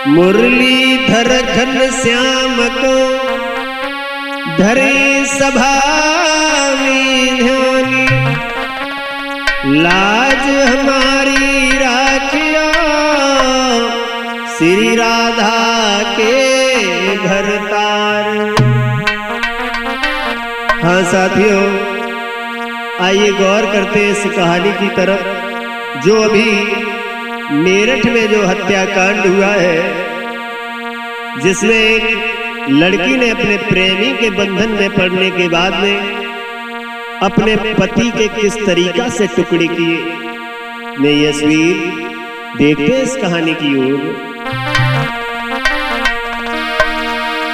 मुरलीधर घन श्याम को धरे सभा में ध्यानी, लाज हमारी राखियो श्री राधा के भरतार। हाँ साथियों, आइए गौर करते हैं इस कहानी की तरफ। जो अभी मेरठ में जो हत्याकांड हुआ है, जिसमें एक लड़की ने अपने प्रेमी के बंधन में पड़ने के बाद में अपने पति के किस तरीका से टुकड़े किए, मैं यशवीर देखते हैं इस कहानी की ओर।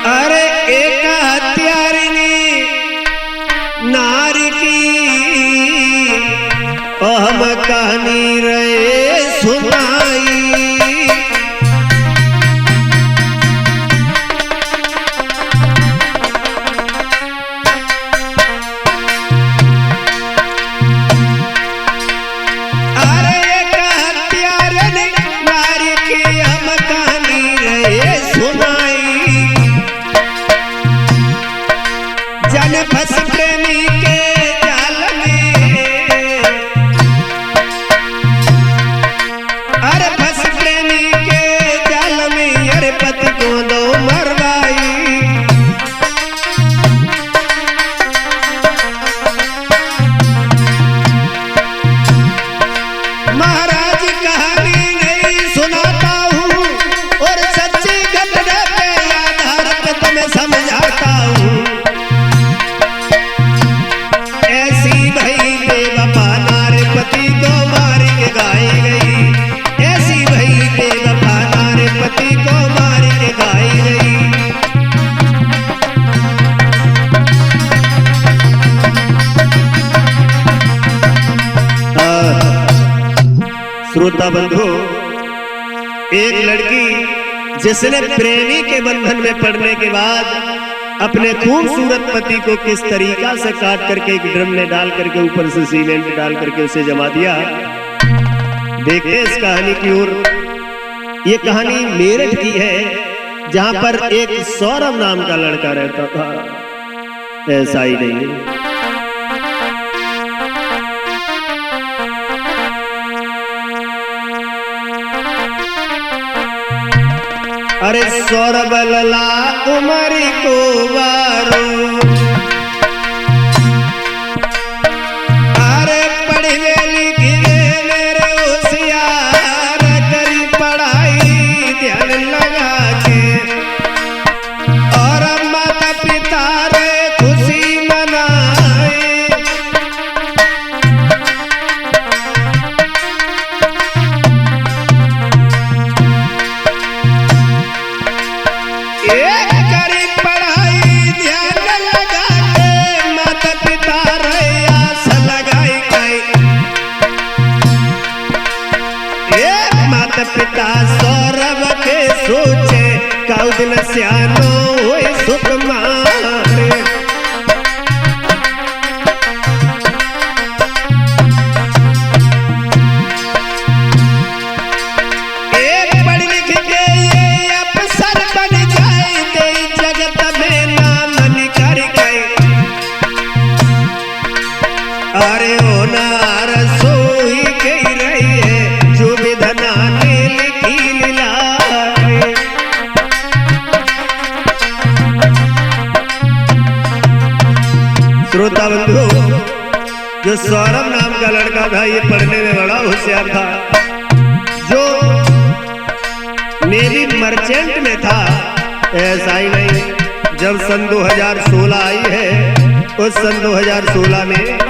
अरे एक हत्यारिणी नारी की हम कहानी रहे सुनाई। फंस प्रेमी के जाल में, अरे फंस प्रेमी के जाल में, अरे पति को दो मरवाई। महाराज कहानी नहीं सुनाता हूँ और सच्ची घटना पे आधारित तुम्हें समझाता हूँ। पति को मार के गाई गई, ऐसी भई बेवफा नारे पति को मार के गाई गई। श्रोता बंधु, एक लड़की जिसने प्रेमी के बंधन में पड़ने के बाद अपने खूबसूरत पति को किस तरीका से काट करके एक ड्रम में डाल करके ऊपर से सीमेंट डाल करके उसे जमा दिया, देखते इस कहानी की ओर। ये कहानी मेरठ की है, जहां पर एक सौरभ नाम का लड़का रहता था। ऐसा ही नहीं, अरे सौरभ लला उमर को वारो, अरे पढ़े लिखे मेरे होशियार, करी पढ़ाई ध्यान लगा के, और माता पिता रे खुशी मनाए। पिता सौरभ के सोचे काउ दिन स्यानो होए सुकुमार। एक पढ़ लिख के ये अफसर बन जाए, तेरी जगत में नाम निकर गए। अरे ओ नार सोई गई रही है, जो विधना श्रोता बंधु, जो सौरभ नाम का लड़का था, ये पढ़ने में बड़ा होशियार था, जो नेवी मर्चेंट में था। ऐसा ही नहीं, जब सन 2016 आई है, उस सन 2016 में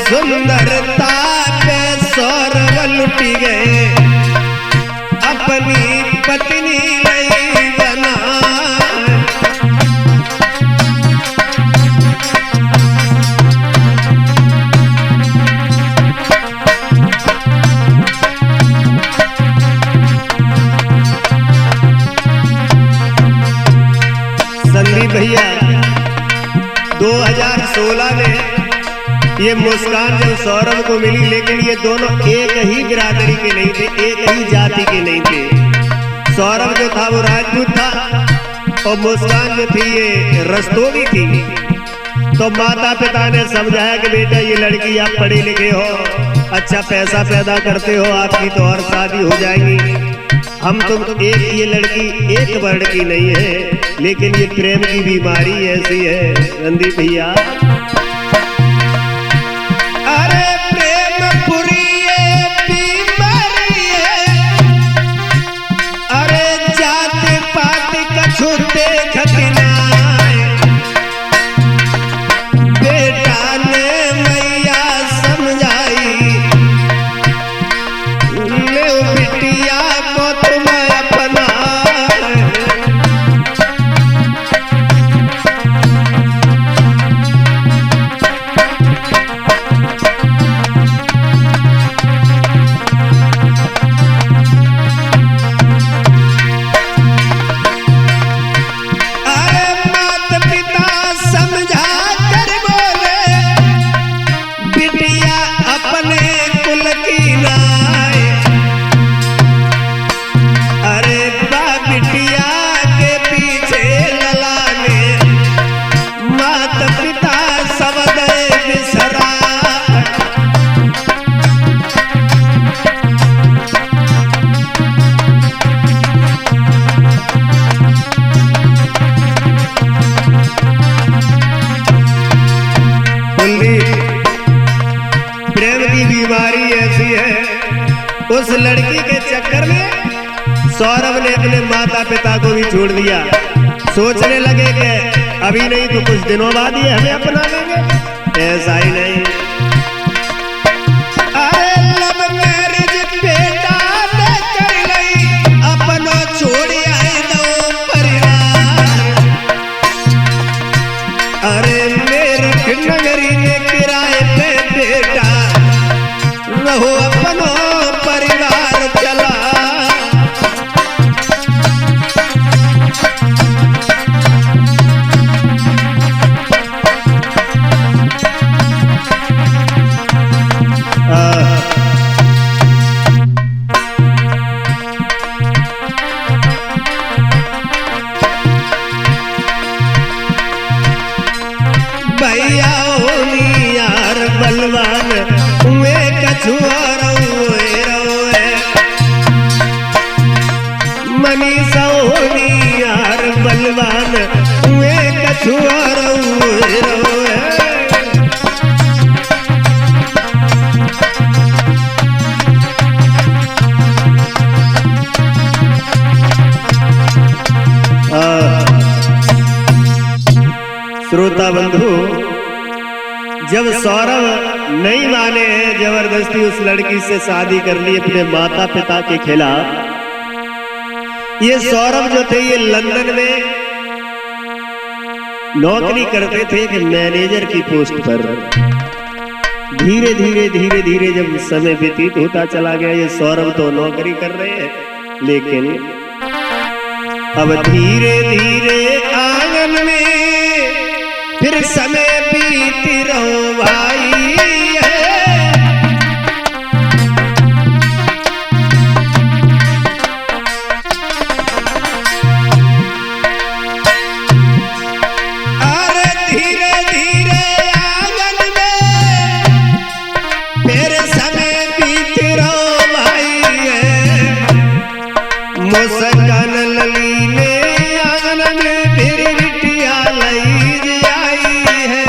सुंदरता पे सौरभ लुटी गए, अपनी पत्नी नहीं बना। भैया 2016 में ये मुस्कान जब सौरभ को मिली, लेकिन ये दोनों एक ही बिरादरी के नहीं थे, एक ही जाति के नहीं थे। सौरभ जो था वो राजपूत था और मुस्कान जो थी ये रस्तोगी थी। तो माता पिता ने समझाया कि बेटा ये लड़की आप पढ़े लिखे हो, अच्छा पैसा पैदा करते हो, आपकी तो और शादी हो जाएगी। हम तुम एक, ये लड़की एक वर्ण की नहीं है, लेकिन ये प्रेम की बीमारी ऐसी है रणदीप भैया। अरे प्रेम पूरी ये बीमारी है, अरे जात पात कछु देखत नाय, बेटा ने मैया समझाई, ले बिटिया को तुम अपना। उस लड़की के चक्कर में सौरभ ने अपने माता पिता को भी छोड़ दिया। सोचने लगे कि अभी नहीं तो कुछ दिनों बाद ही हमें अपना लेंगे। ऐसा ही नहीं, अरे लव मैरिज बेटा ने कर लई, अपनो छोड़ आए दो परिवार। अरे मेरे नगरी में किराए पे बेटा रहो, अपनो परिवार चला। भैया होनी यार बलवान हुए कछुआ मनीषा होनी यार बलवान हुए कछुआ श्रोता बंधु, जब सौरभ नहीं माने हैं, जबरदस्ती उस लड़की से शादी कर ली अपने माता पिता के खिलाफ। ये सौरभ जो थे ये लंदन में नौकरी करते थे कि मैनेजर की पोस्ट पर। धीरे धीरे धीरे धीरे जब समय व्यतीत होता चला गया, ये सौरभ तो नौकरी कर रहे हैं, लेकिन अब धीरे धीरे आंगन में फिर समय बीत रहो भाई। मुस्कान लली ने आंगन में फिर बिटिया लई आई है।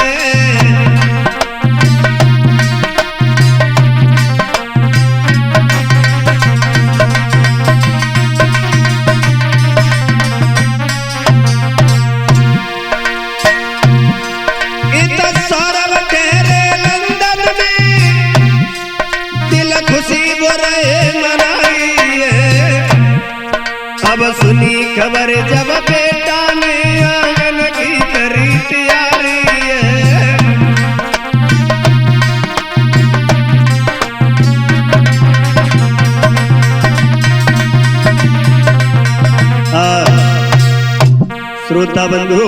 इत सौरभ ठहरे लंदन में, दिल खुशी बुरे मनाई है। अब सुनी खबर जब बेटा ने आंगन की करी तैयारी है। श्रोता बंधु,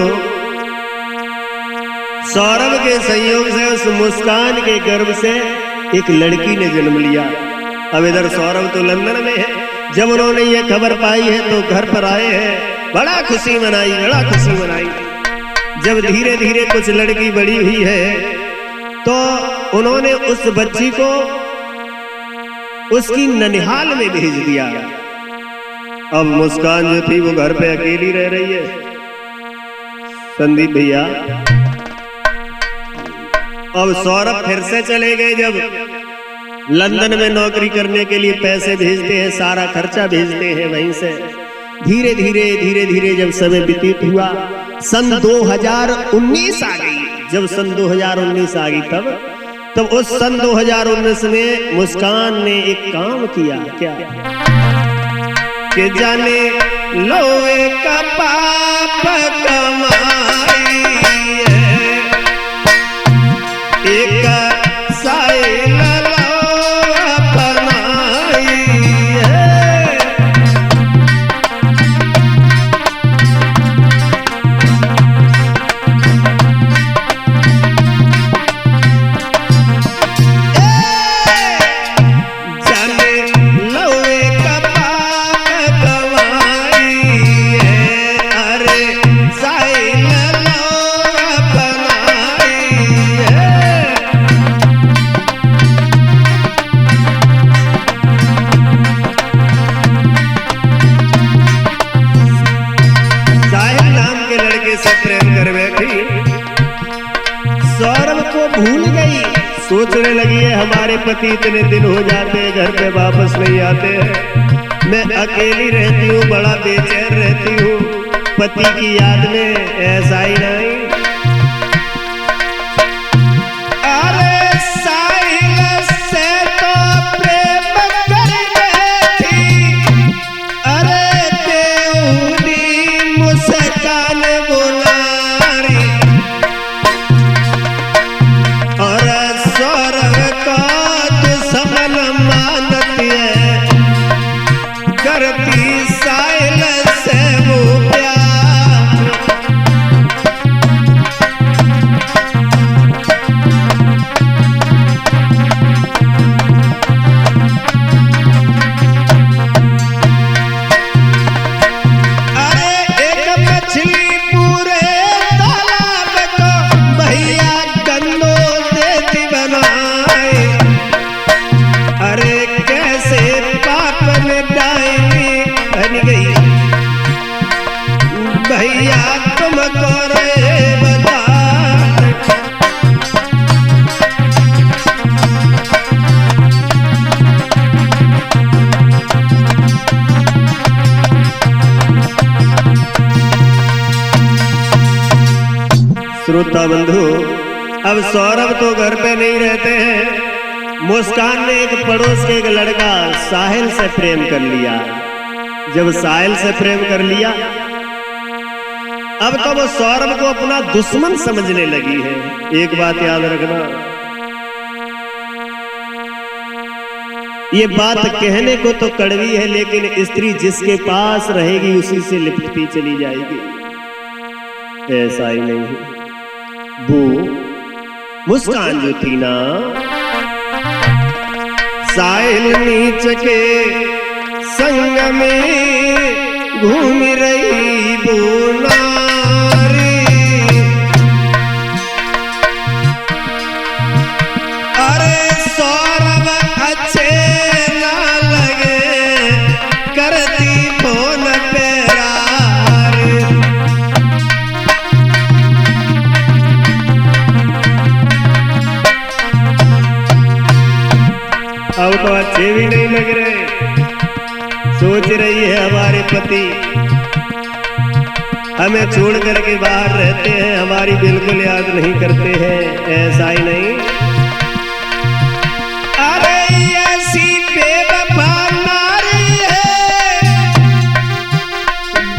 सौरभ के संयोग से उस मुस्कान के गर्भ से एक लड़की ने जन्म लिया। अब इधर सौरभ तो लंदन में है। जब उन्होंने ये खबर पाई है तो घर पर आए हैं, बड़ा खुशी मनाई, बड़ा खुशी मनाई। जब धीरे धीरे कुछ लड़की बड़ी हुई है तो उन्होंने उस बच्ची को उसकी ननिहाल में भेज दिया। अब मुस्कान जो थी वो घर पे अकेली रह रही है। संदीप भैया, अब सौरभ फिर से चले गए। जब लंदन में नौकरी करने के लिए पैसे भेजते हैं, सारा खर्चा भेजते हैं वहीं से। धीरे धीरे जब समय व्यतीत हुआ, सन 2019 आ गई। जब सन 2019 आ गई तब उस सन 2019 में मुस्कान ने एक काम किया। क्या कि जाने लोए का पाप कमाई है, एक साइल बनाई है। जाने लोए का पाप कमाई है, अरे साइल बनाई है। साहिल नाम के लड़के से प्रेम कर बैठी, सौरभ को भूल गई। सोचने लगी है हमारे पति इतने दिन हो जाते हैं घर पे वापस नहीं आते हैं, मैं अकेली रहती हूँ, बड़ा बेचैन रहती हूँ पति की याद में। ऐसा ही नहीं, अरे साहिल से तो प्रेम कर बैठी, अरे देवनी मुस्कान बुलारी, और सौरभ का दुश्मन मानती है, करती साहिल से वो प्यार। अरे एक मछली पूरे तालाब को भैया गन्नो देती बनाए, अरे कैसे पाप में डायनी बन गई, भैया तुमको रे बता। श्रोता बंधु, अब सौरभ तो घर पे नहीं रहते हैं। मुस्कान ने एक पड़ोस के एक लड़का साहिल से प्रेम कर लिया। जब साहिल से प्रेम कर लिया, अब तो वो सौरभ को अपना दुश्मन समझने लगी है। एक बात याद रखना, ये बात कहने को तो कड़वी है, लेकिन स्त्री जिसके पास रहेगी उसी से लिपटती चली जाएगी। ऐसा ही नहीं है। वो मुस्कान जो थी ना, साहिल नीच के संग में घूम रही वो नारी, अरे सौरभ अच्छे ना लगे, करती फोन पे अब तो अच्छे भी नहीं लग रहे। सोच रही है हमारे पति हमें छोड़ करके बाहर रहते हैं, हमारी बिल्कुल याद नहीं करते हैं। ऐसा ही नहीं, अरे ऐसी बेवफा नारी है,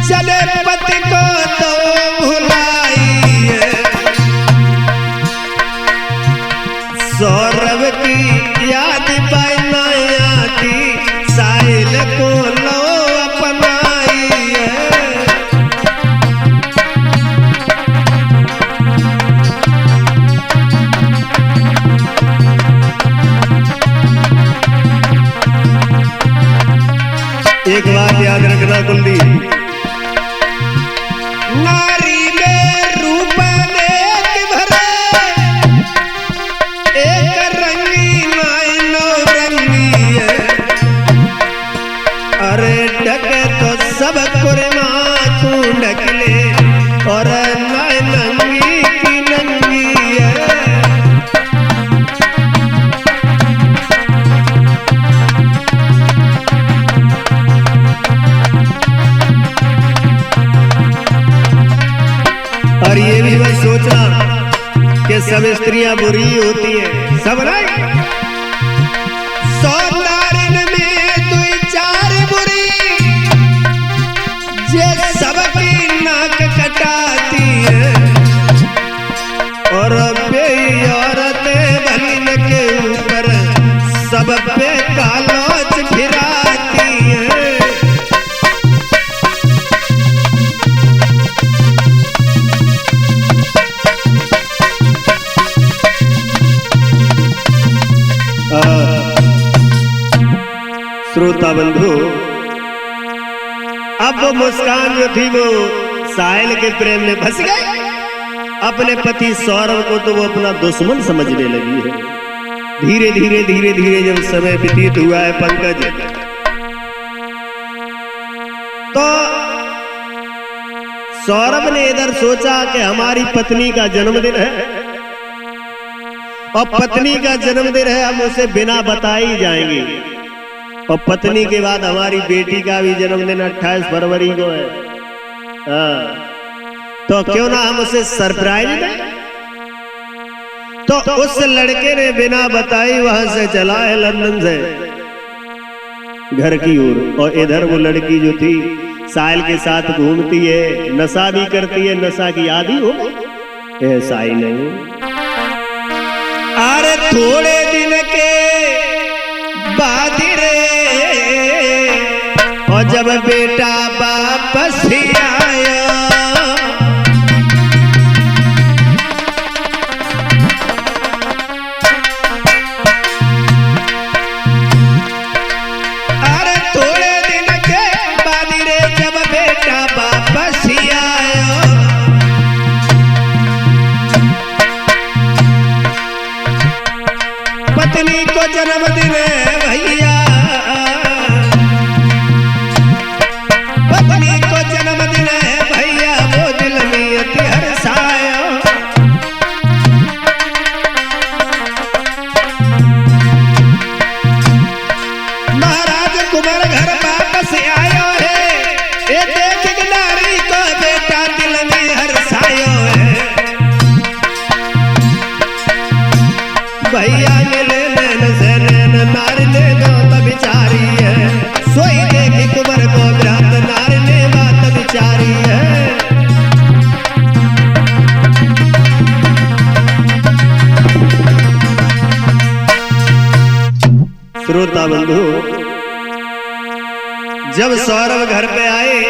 चले पति को तो भुलाई है। सौरभ की याद पाना आती, साहिल को लो अपनाई है। एक बात याद रखना कुलदीप, नारी में रूप देख भरे, एक रंगी नौ रंगी है। अरे ढके तो सब कुरमा तू ढकले, और नंगी की नंगी है। और ये भी मत सोचना कि सब स्त्रियां बुरी होती हैं, सब नहीं। 100 नारिन में 2-4 बुरी, जे सबकी नाक कटाती है, और औरतें बन के ऊपर सब पे कालोच फिराती है। श्रोता बंधु, अब वो मुस्कान जो थी वो साहिल के प्रेम में फंस गई। अपने पति सौरभ को तो वो अपना दुश्मन समझने लगी है। धीरे धीरे जब समय व्यतीत हुआ है पंकज, तो सौरभ ने इधर सोचा कि हमारी पत्नी का जन्मदिन है, और पत्नी का जन्मदिन है, हम उसे बिना बताए ही जाएंगे। और पत्नी के बाद हमारी बेटी का भी जन्मदिन 28 फरवरी को है। तो क्यों ना हम उसे सरप्राइज दें। तो उस लड़के ने बिना बताए वहां से चला है लंदन से घर की ओर, और इधर वो लड़की जो थी साहिल के साथ घूमती है, नशा भी करती है, नशा की आदी हो गई। ऐसा ही नहीं, अरे थोड़े दिन के बाद रे, और जब बेटा वापस ही आया, अरे थोड़े दिन के बाद रे, जब बेटा वापस ही आया, पत्नी को जन्मदिन है भैया, पत्नी को जन्मदिन है भैया, वो दिल में अति हर्षाया। महाराज कुंवर घर वापस आयो है, ये देख नारी को बेटा दिल में हर्षायो है। भैया मिले नैन से नैन, नारी ने बात बिचारी है, सोई देखी कुंवर को भ्रात, नारी ने बात बिचारी है। श्रोता बंधु, जब सौरभ घर पे आए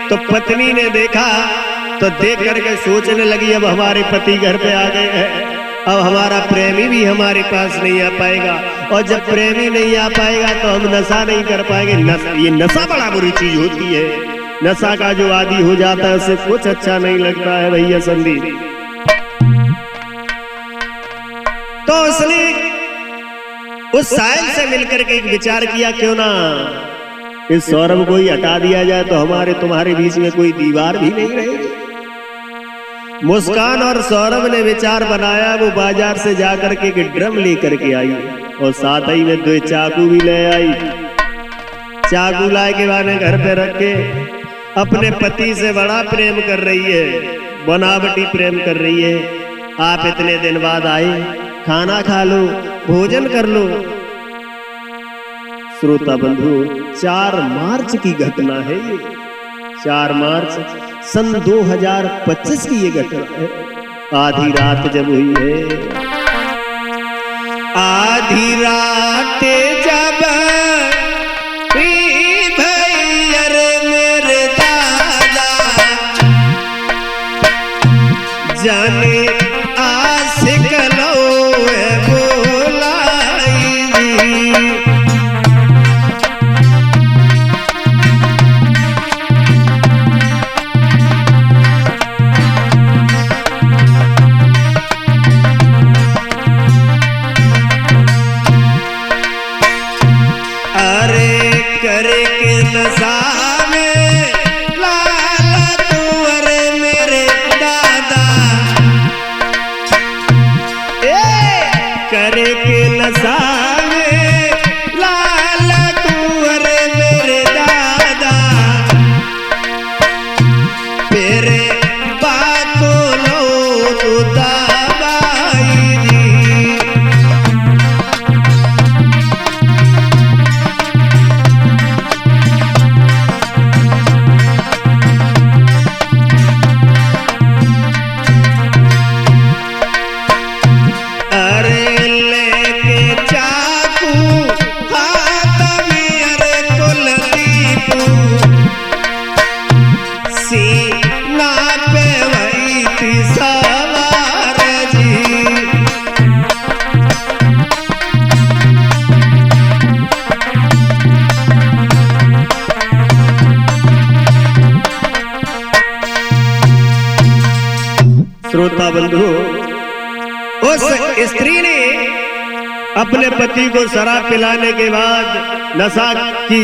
तो पत्नी ने देखा, तो देख करके सोचने लगी अब हमारे पति घर पे आ गए हैं, अब हमारा प्रेमी भी हमारे पास नहीं आ पाएगा, और जब प्रेमी नहीं आ पाएगा तो हम नशा नहीं कर पाएंगे। ये नशा बड़ा बुरी चीज होती है, नशा का जो आदी हो जाता है उसे कुछ अच्छा नहीं लगता है भैया संदीप। तो उसने उस साहिल से मिलकर के एक विचार किया, क्यों ना इस सौरभ को ही हटा दिया जाए, तो हमारे तुम्हारे बीच में कोई दीवार भी नहीं रहेगी। मुस्कान और सौरभ ने विचार बनाया, वो बाजार से जाकर के एक ड्रम लेकर के आई, और साथ ही में 2 चाकू भी ले आई। चाकू लाए के बाद घर पे रख के अपने पति से बड़ा प्रेम कर रही है, बनावटी प्रेम कर रही है। आप इतने दिन बाद आए, खाना खा लो, भोजन कर लो। श्रोता बंधु, 4 मार्च की घटना है ये, 4 मार्च सन 2025 की ये घटना है। आधी रात जब हुई है, आधी रात जब भैयर मेरे दादा जाने आशिक लोए बोलाई, श्रोता बंधु, उस स्त्री ने अपने पति को शराब पिलाने के बाद नशा की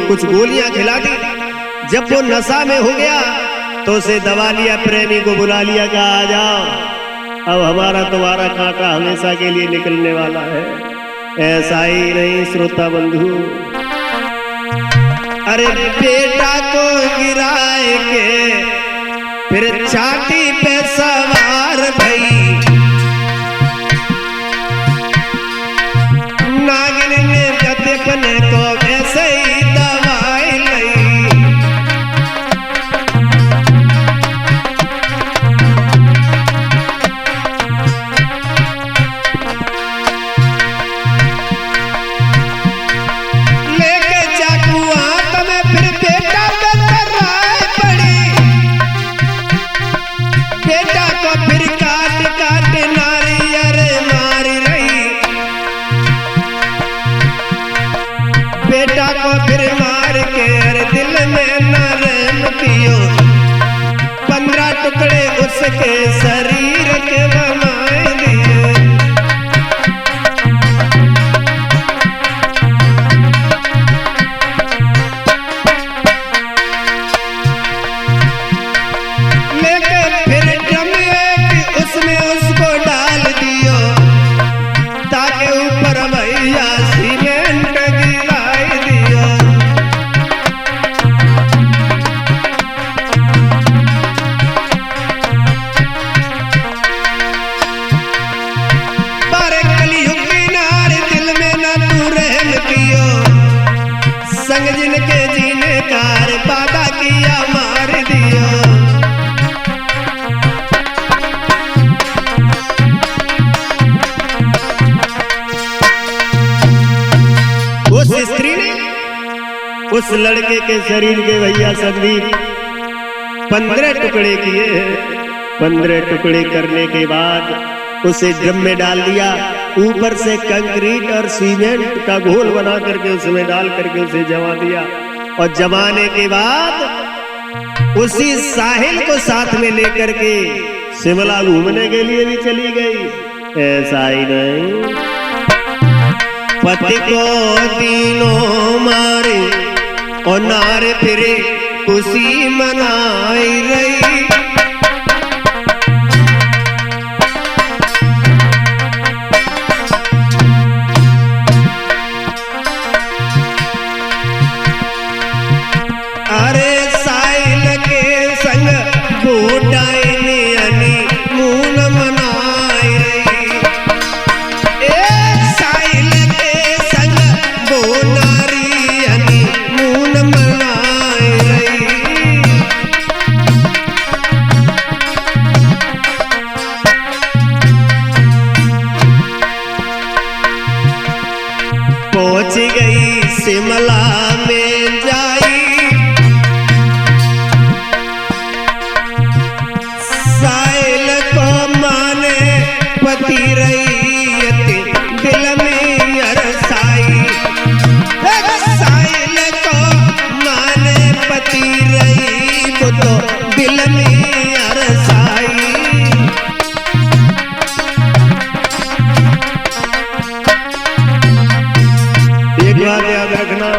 कुछ गोलियां खिला दी। जब वो नशा में हो गया तो उसे दबा लिया, प्रेमी को बुला लिया, कहा आ जाओ, अब हमारा तुम्हारा कांटा हमेशा के लिए निकलने वाला है। ऐसा ही नहीं श्रोता बंधु, अरे बेटा को गिराए के फिर छाती पे सवार भई, नागिन ने जतपने को ऐसे ही दवाई ली। लेके चाकू हाथ में फिर बेटा पे तराई पड़ी, बेटा को फिर काट काट नारी अरे मारी रही, बेटा को फिर मार के अरे दिल में न रहम कियो, 15 टुकड़े उसके शरीर के बनाए दिए। लेके फिर ड्रम एक उसमें उसको डाल दियो, ताकि ऊपर भैया सीमेंट गिराई दियो। पर कलयुग की नार दिल में न तू रहम कियो, संग जिनके जीने कार वादा किया मार दियो। उस स्त्री ने उस लड़के के शरीर के भैया संदीप 15 टुकड़े किए। 15 टुकड़े करने के बाद उसे ड्रम में डाल दिया, ऊपर से कंक्रीट और सीमेंट का घोल बना करके उसमें डाल करके उसे जमा दिया। और जमाने के बाद उसी साहिल को साथ में लेकर के शिमला घूमने के लिए भी चली गई। ऐसा ही नहीं, पति को तीनों मारे और नारे फिरे खुशी मनाई रही। अरे साहिल के संग बूढ़ाई अनी मून मनाई रही, साहिल के संग बोनारी अनी मून मनाई रही। पहुंच गई शिमला में जाई, साहिल को माने पति रही दिल में अरसाई, साहिल को माने पति रही वो तो दिल में अरसाई। एक बात याद रखना,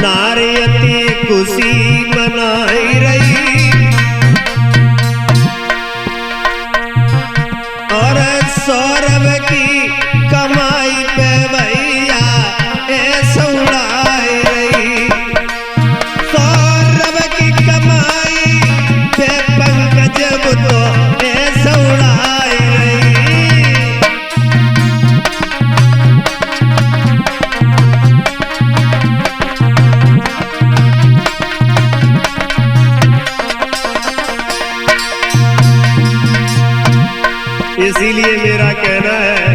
नारियती खुशी मनाई रही और सौरभ की कमाई पे भैया ऐसा उड़ाई रही। सौरभ की कमाई पे पंकज वो तो ऐसा उड़ाई रही। इसीलिए मेरा कहना है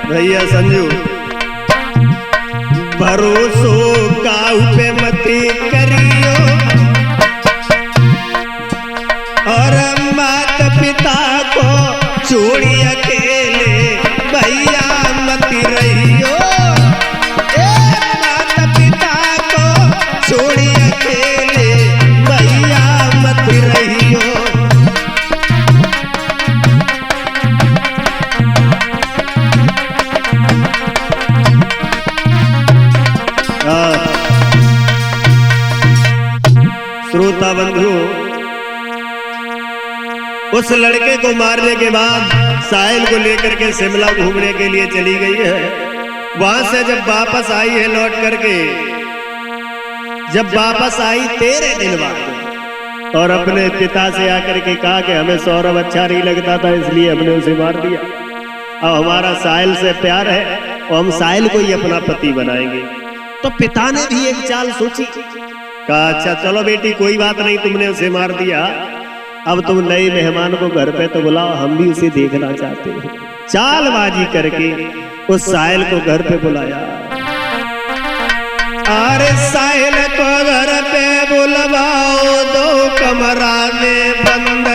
भैया संजू, भरोसो काऊ पे मती करियो और मात पिता को छोड़ी अकेले भैया मत रहियो। माता पिता को छोड़ी अकेले भैया मत उस लड़के को मारने के बाद साहिल को लेकर के शिमला घूमने के लिए चली गई है। वहां से जब वापस आई है लौट करके, जब वापस आई 13 दिन बाद और अपने पिता से आकर के कहा कि हमें सौरभ अच्छा नहीं लगता था इसलिए हमने उसे मार दिया। अब हमारा साहिल से प्यार है और हम साहिल को ही अपना पति बनाएंगे। तो पिता ने भी एक चाल सोची, कहा अच्छा चलो बेटी कोई बात नहीं, तुमने उसे मार दिया, अब तुम नए मेहमान को घर पे तो बुलाओ, हम भी उसे देखना चाहते हैं। चालबाजी करके उस साहिल को घर पे बुलाया। अरे साहिल को घर पे बुलवाओ, दो कमरा में बंद